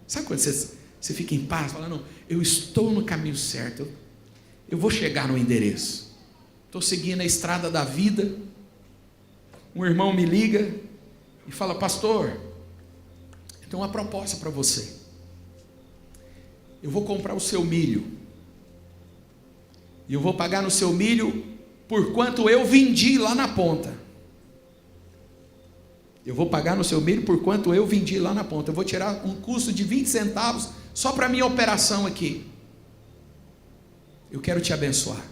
Sabe quando você fica em paz, fala: não, eu estou no caminho certo, eu vou chegar no endereço, estou seguindo a estrada da vida. Um irmão me liga e fala: pastor, eu tenho uma proposta para você. Eu vou comprar o seu milho, e eu vou pagar no seu milho por quanto eu vendi lá na ponta. Eu vou pagar no seu milho por quanto eu vendi lá na ponta. Eu vou tirar um custo de 20 centavos só para a minha operação aqui. Eu quero te abençoar.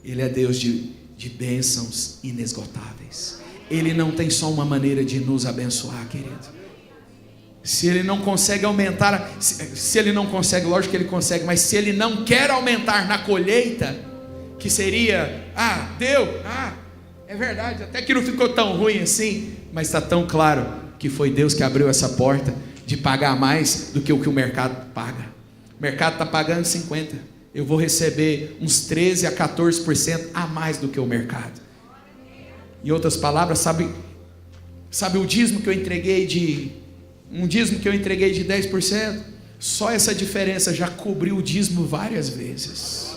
Ele é Deus de bênçãos inesgotáveis. Ele não tem só uma maneira de nos abençoar, querido. Se ele não consegue aumentar, se ele não consegue, lógico que ele consegue, mas se ele não quer aumentar na colheita, que seria, deu, é verdade, até que não ficou tão ruim assim, mas está tão claro que foi Deus que abriu essa porta de pagar mais do que o mercado paga. O mercado está pagando 50%, eu vou receber uns 13 a 14% a mais do que o mercado. Em outras palavras, sabe o dízimo que eu entreguei um dízimo que eu entreguei de 10%? Só essa diferença já cobriu o dízimo várias vezes.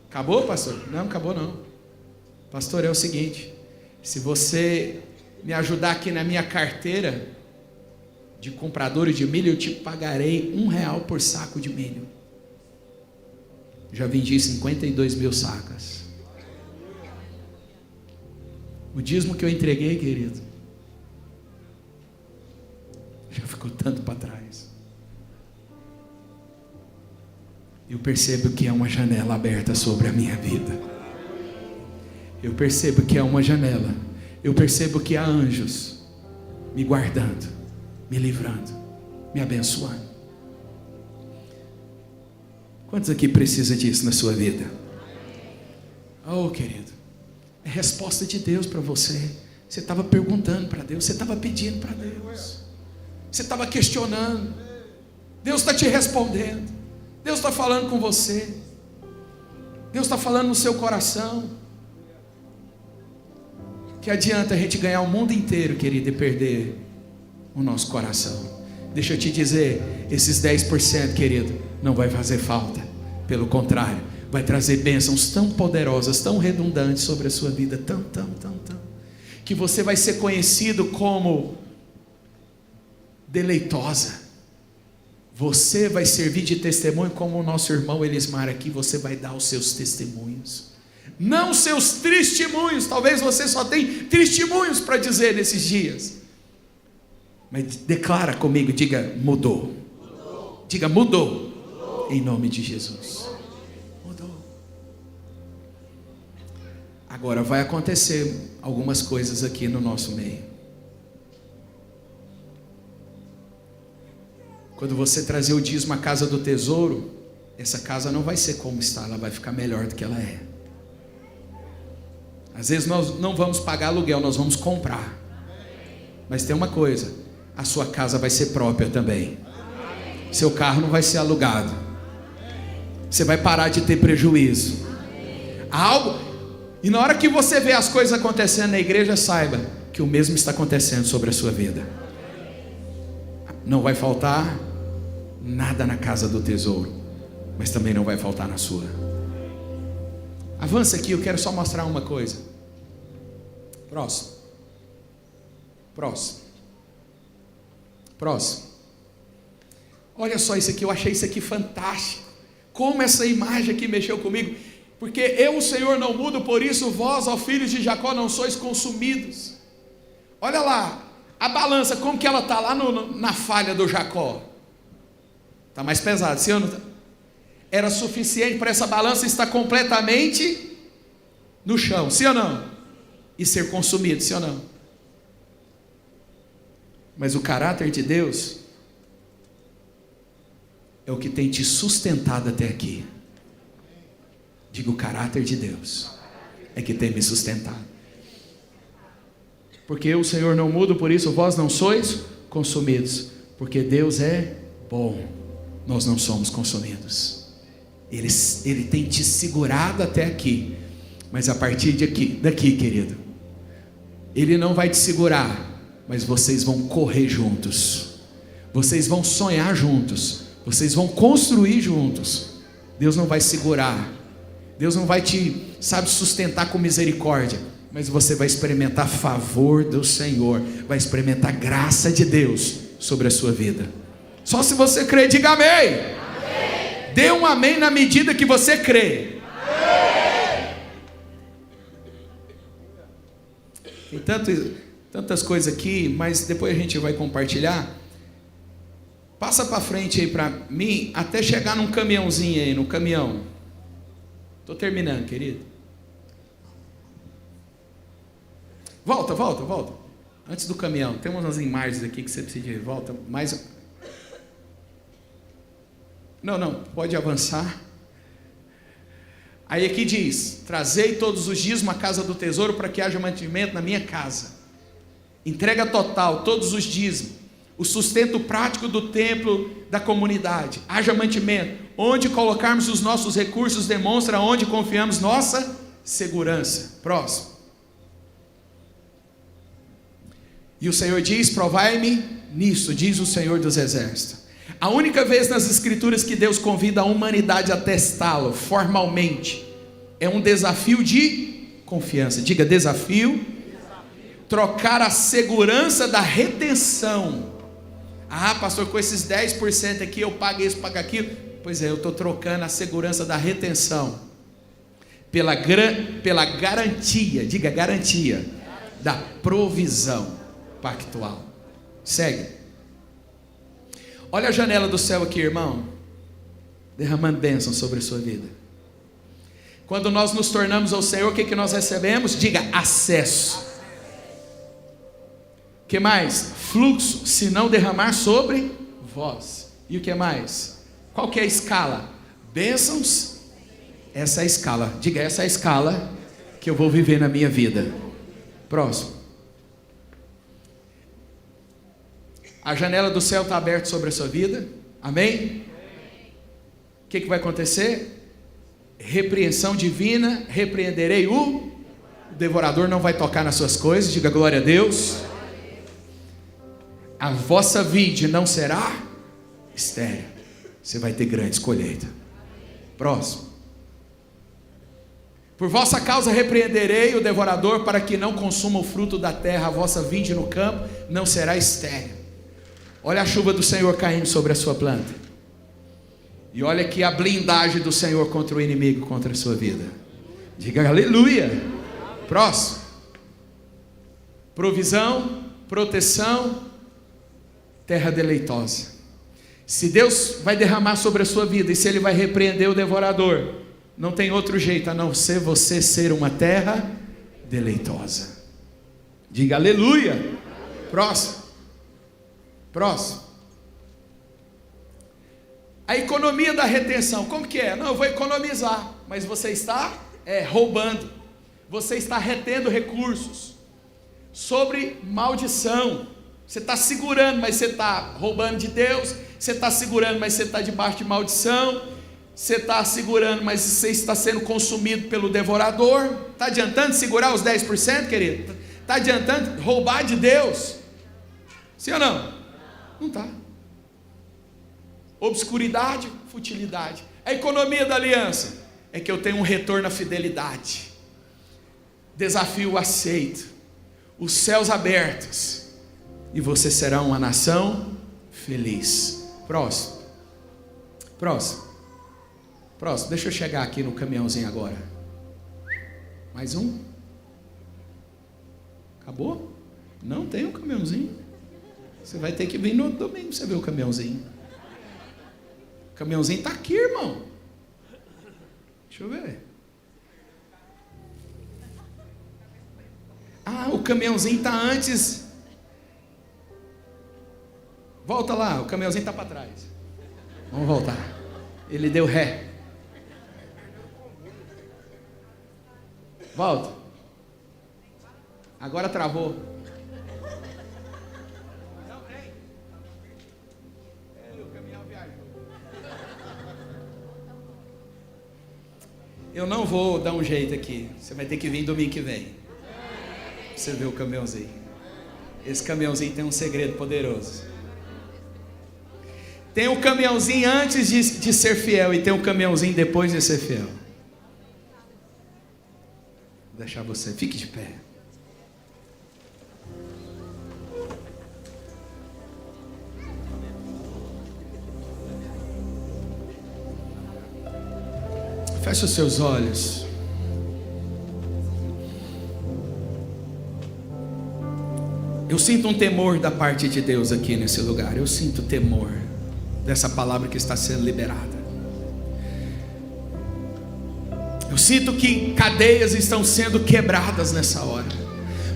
Acabou, pastor? Não, acabou não. Pastor, é o seguinte, se você me ajudar aqui na minha carteira de comprador de milho, eu te pagarei R$1 por saco de milho. Já vendi 52 mil sacas. O dízimo que eu entreguei, querido, já ficou tanto para trás. Eu percebo que é uma janela aberta sobre a minha vida. Eu percebo que é uma janela. Eu percebo que há anjos me guardando, me livrando, me abençoando. Quantos aqui precisam disso na sua vida? Oh, querido, é resposta de Deus para você. Você estava perguntando para Deus, você estava pedindo para Deus, você estava questionando. Deus está te respondendo. Deus está falando com você. Deus está falando no seu coração. Que adianta a gente ganhar o mundo inteiro, querido, e perder o nosso coração? Deixa eu te dizer, esses 10%, querido, não vai fazer falta. Pelo contrário, vai trazer bênçãos tão poderosas, tão redundantes sobre a sua vida, tão, que você vai ser conhecido como deleitosa. Você vai servir de testemunho, como o nosso irmão Elismar aqui. Você vai dar os seus testemunhos, não seus testemunhos. Talvez você só tenha testemunhos para dizer nesses dias, mas declara comigo, diga mudou. Diga mudou. Em nome de Jesus. Mudou. Agora vai acontecer algumas coisas aqui no nosso meio. Quando você trazer o dízimo à casa do tesouro, essa casa não vai ser como está, ela vai ficar melhor do que ela é. Às vezes nós não vamos pagar aluguel, nós vamos comprar. Mas tem uma coisa, a sua casa vai ser própria também. Seu carro não vai ser alugado. Você vai parar de ter prejuízo. E na hora que você vê as coisas acontecendo na igreja, saiba que o mesmo está acontecendo sobre a sua vida. Não vai faltar nada na casa do tesouro, mas também não vai faltar na sua. Avança aqui, eu quero só mostrar uma coisa. Próximo. Olha só isso aqui, eu achei isso aqui fantástico. Como essa imagem aqui mexeu comigo. Porque eu, o Senhor, não mudo, por isso vós, ó filhos de Jacó, não sois consumidos. Olha lá, a balança, como que ela está lá na falha do Jacó? Está mais pesada, sim ou não? Era suficiente para essa balança estar completamente no chão, sim ou não? E ser consumido, sim ou não? Mas o caráter de Deus é o que tem te sustentado até aqui. Diga, o caráter de Deus é que tem me sustentado. Porque eu, o Senhor, não mudo, por isso vós não sois consumidos. Porque Deus é bom, nós não somos consumidos. Ele tem te segurado até aqui. Mas a partir daqui, querido, Ele não vai te segurar, mas vocês vão correr juntos. Vocês vão sonhar juntos. Vocês vão construir juntos. Deus não vai segurar. Deus não vai te, sustentar com misericórdia, mas você vai experimentar favor do Senhor, vai experimentar graça de Deus sobre a sua vida. Só se você crê, diga amém. Amém. Dê um amém na medida que você crê. Amém. Tem tantas coisas aqui, mas depois a gente vai compartilhar. Passa para frente aí para mim, até chegar num caminhãozinho aí, no caminhão. Estou terminando, querido. Volta. Antes do caminhão, tem umas imagens aqui que você precisa de volta. Mais. Não, pode avançar. Aí aqui diz: trazei todos os dízimos à casa do tesouro, para que haja mantimento na minha casa. Entrega total, todos os dízimos. O sustento prático do templo da comunidade. Haja mantimento. Onde colocarmos os nossos recursos demonstra onde confiamos nossa segurança. Próximo. E o Senhor diz: provai-me nisso, diz o Senhor dos Exércitos. A única vez nas Escrituras que Deus convida a humanidade a testá-lo formalmente é um desafio de confiança. Diga desafio. Trocar a segurança da retenção. Ah, pastor, com esses 10% aqui eu pago isso, pago aquilo. Pois é, eu estou trocando a segurança da retenção pela garantia, diga garantia, da provisão pactual. Segue. Olha a janela do céu aqui, irmão, derramando bênção sobre a sua vida. Quando nós nos tornamos ao Senhor, o que nós recebemos? Diga acesso. O que mais? Fluxo, se não derramar sobre vós. E o que mais? Qual que é a escala? Bênçãos. Essa é a escala. Diga, essa é a escala que eu vou viver na minha vida. Próximo. A janela do céu está aberta sobre a sua vida. Amém? O que vai acontecer? Repreensão divina. Repreenderei o devorador, não vai tocar nas suas coisas. Diga glória a Deus. A vossa vide não será estéril. Você vai ter grandes colheitas. Próximo. Por vossa causa repreenderei o devorador, para que não consuma o fruto da terra. A vossa vide no campo não será estéril. Olha a chuva do Senhor caindo sobre a sua planta. E olha aqui a blindagem do Senhor contra o inimigo, contra a sua vida. Diga aleluia. Próximo. Provisão, proteção, terra deleitosa. Se Deus vai derramar sobre a sua vida, e se Ele vai repreender o devorador, não tem outro jeito a não ser você ser uma terra deleitosa. Diga aleluia. Próximo. Próximo. A economia da retenção, como que é? Não, eu vou economizar, mas você está roubando. Você está retendo recursos. Sobre maldição. Você está segurando, mas você está roubando de Deus. Você está segurando, mas você está debaixo de maldição. Você está segurando, mas você está sendo consumido pelo devorador. Está adiantando segurar os 10%, querido? Está adiantando roubar de Deus? Sim ou não? Não está. Obscuridade, futilidade. A economia da aliança é que eu tenho um retorno à fidelidade. Desafio aceito. Os céus abertos. E você será uma nação feliz. Próximo. Próximo. Próximo. Deixa eu chegar aqui no caminhãozinho agora. Mais um? Acabou? Não tem um caminhãozinho. Você vai ter que vir no outro domingo para você ver o caminhãozinho. O caminhãozinho está aqui, irmão. Deixa eu ver. Ah, o caminhãozinho está antes. Volta lá, o caminhãozinho está para trás. Vamos voltar. Ele deu ré. Volta. Agora travou. O caminhão viajou. Eu não vou dar um jeito aqui. Você vai ter que vir domingo que vem. Você vê o caminhãozinho. Esse caminhãozinho tem um segredo poderoso. Tem um caminhãozinho antes de ser fiel e tem um caminhãozinho depois de ser fiel. Vou deixar você, fique de pé. Feche os seus olhos. Eu sinto um temor da parte de Deus aqui nesse lugar. Eu sinto temor dessa palavra que está sendo liberada. Eu sinto que cadeias estão sendo quebradas nessa hora.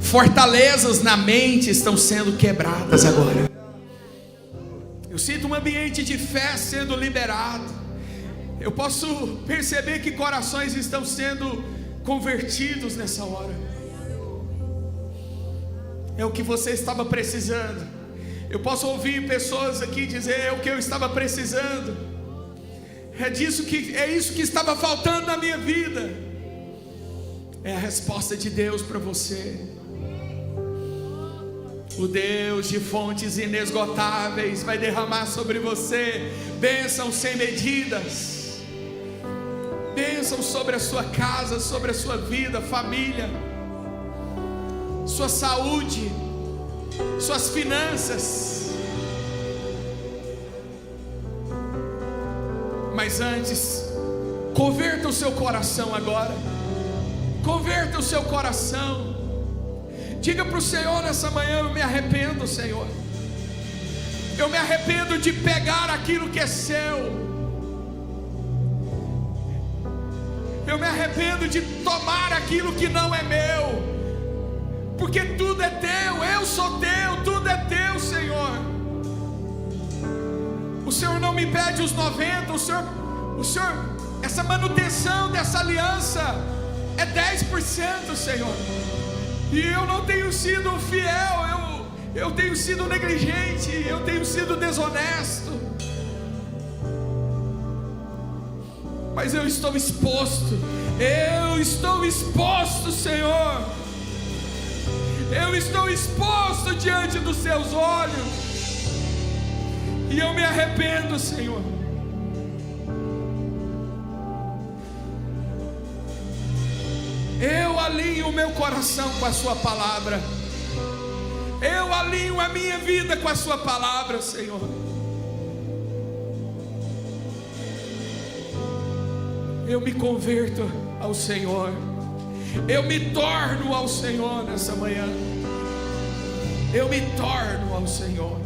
Fortalezas na mente estão sendo quebradas agora. Eu sinto um ambiente de fé sendo liberado. Eu posso perceber que corações estão sendo convertidos nessa hora. É o que você estava precisando. Eu posso ouvir pessoas aqui dizer: é o que eu estava precisando. É isso que estava faltando na minha vida. É a resposta de Deus para você. O Deus de fontes inesgotáveis vai derramar sobre você bênçãos sem medidas. Bênçãos bênção sobre a sua casa, sobre a sua vida, família, sua saúde, suas finanças. Mas antes, converta o seu coração agora. Converta o seu coração. Diga para o Senhor nessa manhã: eu me arrependo, Senhor. Eu me arrependo de pegar aquilo que é seu. Eu me arrependo de tomar aquilo que não é meu. Porque tudo é teu, eu sou teu, tudo é teu, Senhor. O Senhor não me pede os 90, o Senhor, essa manutenção dessa aliança é 10%, Senhor. E eu não tenho sido fiel, eu tenho sido negligente, eu tenho sido desonesto. Mas eu estou exposto, Senhor. Eu estou exposto diante dos seus olhos. E eu me arrependo, Senhor. Eu alinho o meu coração com a sua palavra. Eu alinho a minha vida com a sua palavra, Senhor. Eu me converto ao Senhor. Eu me torno ao Senhor nessa manhã. Eu me torno ao Senhor.